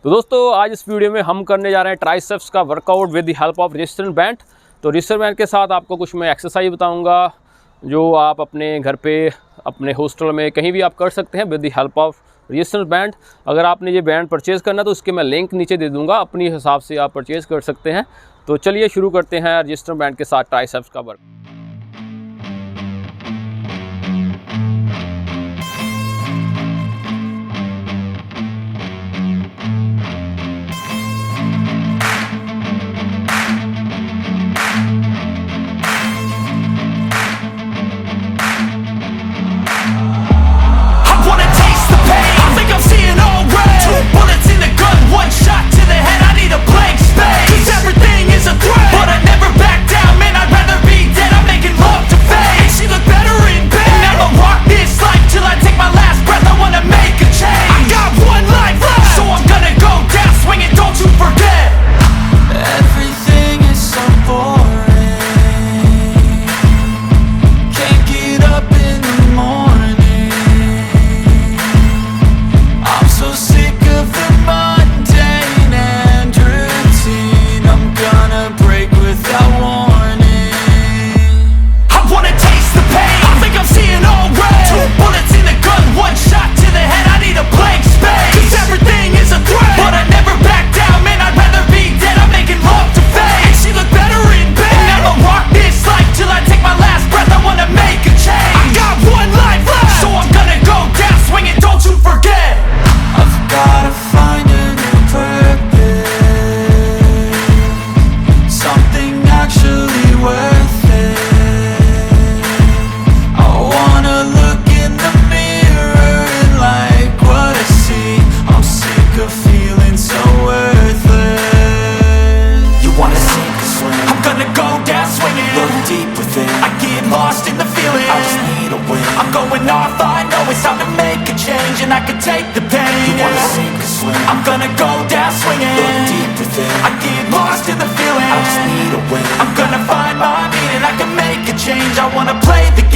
तो दोस्तों आज इस वीडियो में हम करने जा रहे हैं ट्राइसेप्स का workout with the help of resistance band. तो रेजिस्टेंस बैंड के साथ आपको कुछ मैं एक्सरसाइज बताऊंगा जो आप अपने घर पे, अपने हॉस्टल में, कहीं भी आप कर सकते हैं with the help of resistance band. अगर आपने ये बैंड परचेज़ करना तो उसके मैं लिंक नीचे दे दूंगा, अपनी हिसाब से आप परचेज़ कर सकते हैं। तो चलिए शुरू करते हैं रेजिस्टेंस बैंड के साथ ट्राइसेप्स का work. I can take the pain. You wanna sink or swim? I'm gonna go down swinging. Look deep within. I get lost in the feeling. I just need a win. I'm gonna find my meaning. I can make a change. I wanna play the